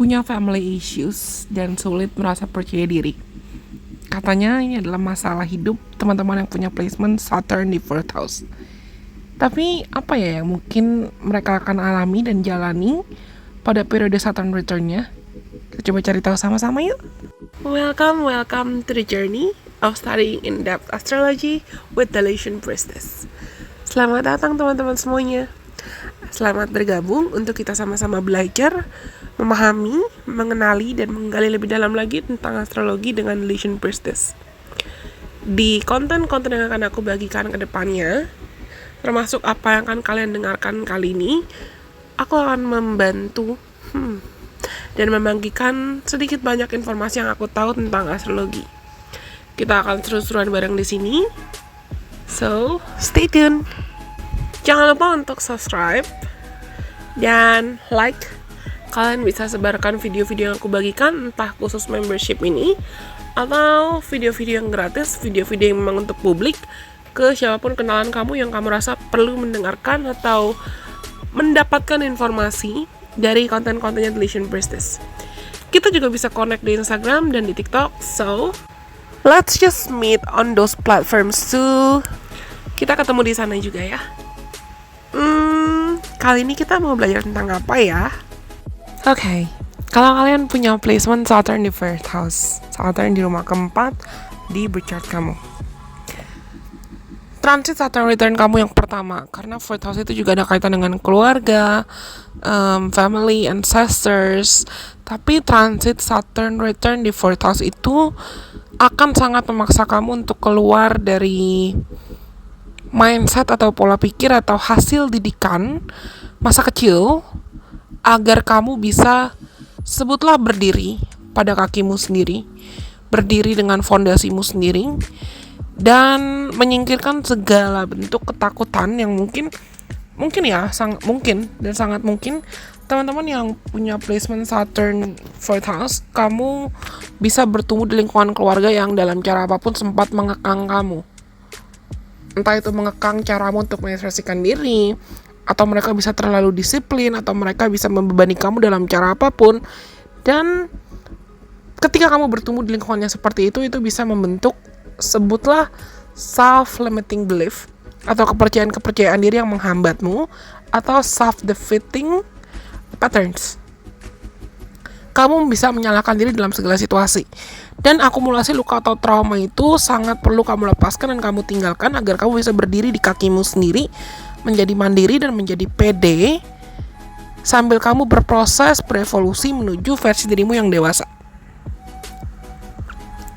punya family issues dan sulit merasa percaya diri. Katanya ini adalah masalah hidup teman-teman yang punya placement Saturn di 4th house. Tapi apa ya yang mungkin mereka akan alami dan jalani pada periode Saturn return-nya? Kita coba cari tahu sama-sama yuk. Welcome to the journey of studying in-depth astrology with the Lation Priestess. Selamat datang teman-teman semuanya. Selamat bergabung untuk kita sama-sama belajar, memahami, mengenali, dan menggali lebih dalam lagi tentang astrologi dengan Lation Priestess. Di konten-konten yang akan aku bagikan ke depannya, termasuk apa yang akan kalian dengarkan kali ini, aku akan membantu dan membagikan sedikit banyak informasi yang aku tahu tentang astrologi. Kita akan seru-seruan bareng di sini. So, stay tuned. Jangan lupa untuk subscribe dan like. Kalian bisa sebarkan video-video yang aku bagikan, entah khusus membership ini atau video-video yang gratis, video-video yang memang untuk publik, ke siapapun kenalan kamu yang kamu rasa perlu mendengarkan atau mendapatkan informasi dari konten-kontennya The Lation Priestess. Kita juga bisa connect di Instagram dan di TikTok. So, let's just meet on those platforms too. Kita ketemu di sana juga ya. Kali ini kita mau belajar tentang apa ya? Oke, kalau kalian punya placement Saturn di 4th house, Saturn di rumah keempat di birth chart kamu. Transit Saturn return kamu yang pertama, karena 4th house itu juga ada kaitan dengan keluarga, family, ancestors. Tapi transit Saturn return di 4th house itu akan sangat memaksa kamu untuk keluar dari mindset atau pola pikir atau hasil didikan masa kecil, agar kamu bisa sebutlah berdiri pada kakimu sendiri, berdiri dengan fondasimu sendiri, dan menyingkirkan segala bentuk ketakutan yang mungkin sangat mungkin teman-teman yang punya placement Saturn 4th house, kamu bisa bertumbuh di lingkungan keluarga yang dalam cara apapun sempat mengekang kamu. Entah itu mengekang caramu untuk mengekspresikan diri, atau mereka bisa terlalu disiplin, atau mereka bisa membebani kamu dalam cara apapun. Dan ketika kamu bertumbuh di lingkungannya seperti itu bisa membentuk, sebutlah self-limiting belief, atau kepercayaan diri yang menghambatmu, atau self-defeating patterns. Kamu bisa menyalahkan diri dalam segala situasi. Dan akumulasi luka atau trauma itu sangat perlu kamu lepaskan dan kamu tinggalkan agar kamu bisa berdiri di kakimu sendiri, menjadi mandiri dan menjadi pede, sambil kamu berproses berevolusi menuju versi dirimu yang dewasa.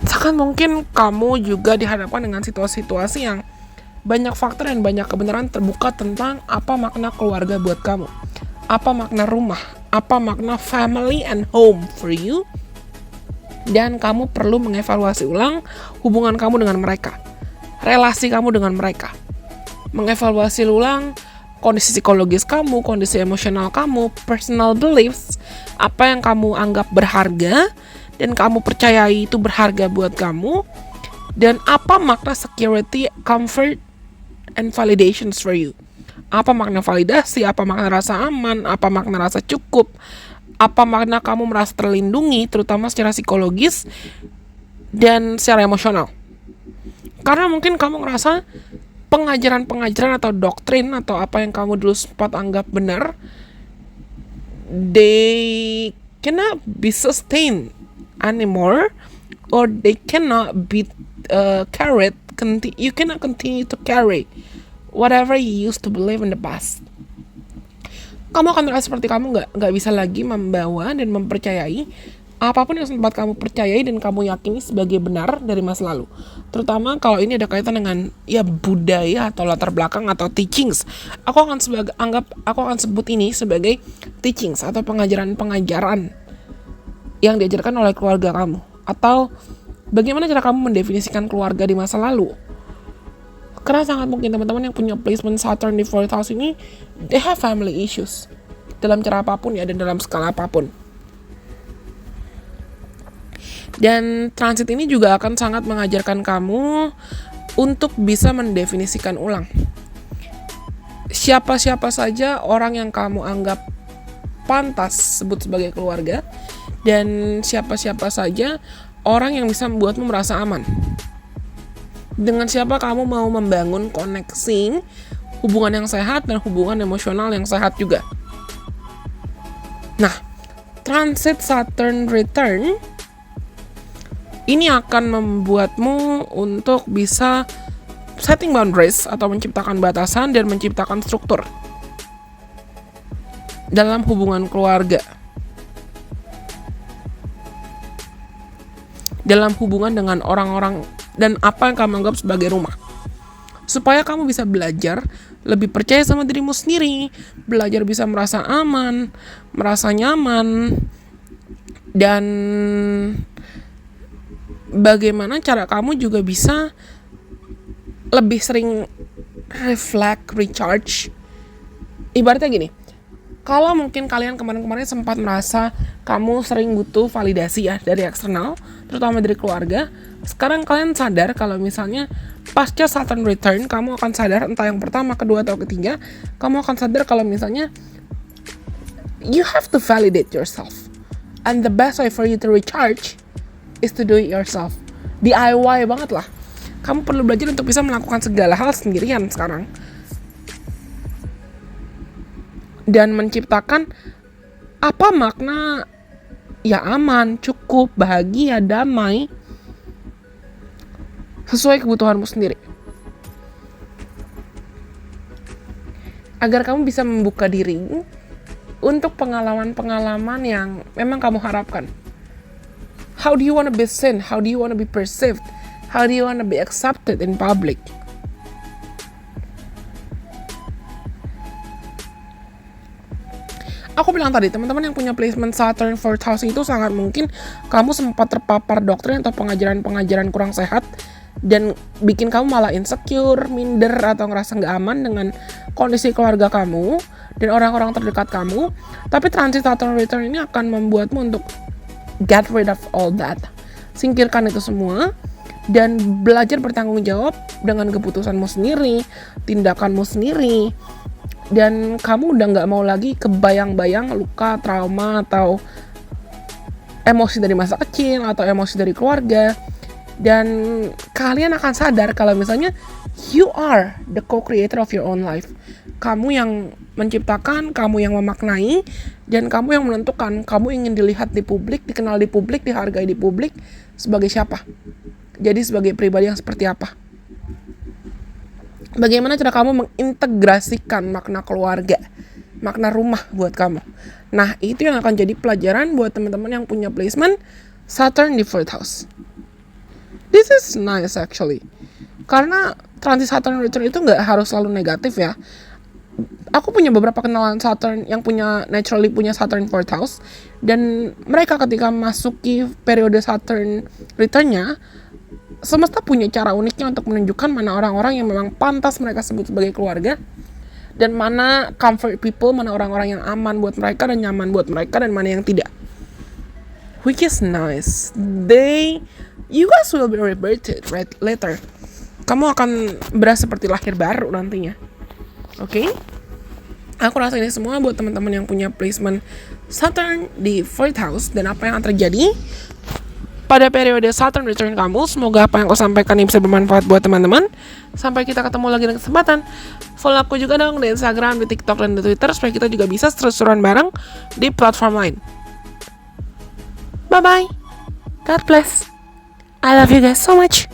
Sangat mungkin kamu juga dihadapkan dengan situasi-situasi yang banyak faktor dan banyak kebenaran terbuka tentang apa makna keluarga buat kamu, apa makna rumah, apa makna family and home for you. Dan kamu perlu mengevaluasi ulang hubungan kamu dengan mereka, relasi kamu dengan mereka, mengevaluasi ulang kondisi psikologis kamu, kondisi emosional kamu, personal beliefs, apa yang kamu anggap berharga dan kamu percayai itu berharga buat kamu, dan apa makna security, comfort, and validations for you. Apa makna validasi, apa makna rasa aman, apa makna rasa cukup, apa makna kamu merasa terlindungi, terutama secara psikologis dan secara emosional. Karena mungkin kamu ngerasa pengajaran-pengajaran atau doktrin atau apa yang kamu dulu sempat anggap benar, they cannot be sustained anymore, or they cannot be carried. You cannot continue to carry whatever you used to believe in the past. Kamu akan merasa seperti kamu nggak bisa lagi membawa dan mempercayai apapun yang sempat kamu percayai dan kamu yakini sebagai benar dari masa lalu. Terutama kalau ini ada kaitan dengan budaya atau latar belakang atau teachings. Aku akan sebut ini sebagai teachings atau pengajaran-pengajaran yang diajarkan oleh keluarga kamu, atau bagaimana cara kamu mendefinisikan keluarga di masa lalu. Karena sangat mungkin teman-teman yang punya placement Saturn di 4th house ini, they have family issues dalam cara apapun ya, dan dalam skala apapun. Dan transit ini juga akan sangat mengajarkan kamu untuk bisa mendefinisikan ulang siapa-siapa saja orang yang kamu anggap pantas sebut sebagai keluarga, dan siapa-siapa saja orang yang bisa membuatmu merasa aman. Dengan siapa kamu mau membangun koneksi, hubungan yang sehat dan hubungan emosional yang sehat juga. Nah, transit Saturn return ini akan membuatmu untuk bisa setting boundaries atau menciptakan batasan dan menciptakan struktur dalam hubungan keluarga, dalam hubungan dengan orang-orang dan apa yang kamu anggap sebagai rumah, supaya kamu bisa belajar lebih percaya sama dirimu sendiri, belajar bisa merasa aman, merasa nyaman, dan bagaimana cara kamu juga bisa lebih sering reflect, recharge. Ibaratnya gini, kalau mungkin kalian kemarin-kemarin sempat merasa kamu sering butuh validasi ya dari eksternal, terutama dari keluarga, sekarang kalian sadar kalau misalnya pasca Saturn return, kamu akan sadar entah yang pertama, kedua, atau ketiga, kamu akan sadar kalau misalnya you have to validate yourself. And the best way for you to recharge is to do it yourself. DIY banget lah. Kamu perlu belajar untuk bisa melakukan segala hal sendirian sekarang. Dan menciptakan apa makna ya aman, cukup, bahagia, damai sesuai kebutuhanmu sendiri. Agar kamu bisa membuka diri untuk pengalaman-pengalaman yang memang kamu harapkan. How do you want to be seen? How do you want to be perceived? How do you want to be accepted in public? Aku bilang tadi, teman-teman yang punya placement Saturn 4th house itu sangat mungkin kamu sempat terpapar doktrin atau pengajaran-pengajaran kurang sehat dan bikin kamu malah insecure, minder, atau ngerasa gak aman dengan kondisi keluarga kamu dan orang-orang terdekat kamu. Tapi transit Saturn return ini akan membuatmu untuk get rid of all that, singkirkan itu semua dan belajar bertanggung jawab dengan keputusanmu sendiri, tindakanmu sendiri, dan kamu udah gak mau lagi kebayang-bayang luka, trauma, atau emosi dari masa kecil atau emosi dari keluarga. Dan kalian akan sadar kalau misalnya you are the co-creator of your own life. Kamu yang menciptakan, kamu yang memaknai, dan kamu yang menentukan kamu ingin dilihat di publik, dikenal di publik, dihargai di publik sebagai siapa. Jadi sebagai pribadi yang seperti apa. Bagaimana cara kamu mengintegrasikan makna keluarga, makna rumah buat kamu. Nah, itu yang akan jadi pelajaran buat teman-teman yang punya placement Saturn di 4th house. This is nice actually. Karena transit Saturn return itu gak harus selalu negatif ya. Aku punya beberapa kenalan Saturn yang naturally punya Saturn 4th house. Dan mereka ketika masuki periode Saturn return-nya, semesta punya cara uniknya untuk menunjukkan mana orang-orang yang memang pantas mereka sebut sebagai keluarga. Dan mana comfort people, mana orang-orang yang aman buat mereka dan nyaman buat mereka, dan mana yang tidak. Which is nice. You guys will be rebirthed right later. Kamu akan berasa seperti lahir baru nantinya. Oke? Aku rasa ini semua buat teman-teman yang punya placement Saturn di 4th house dan apa yang akan terjadi pada periode Saturn return kamu. Semoga apa yang aku sampaikan ini bisa bermanfaat buat teman-teman. Sampai kita ketemu lagi di kesempatan. Follow aku juga dong di Instagram, di TikTok, dan di Twitter supaya kita juga bisa seru-seruan bareng di platform lain. Bye-bye. God bless. I love you guys so much.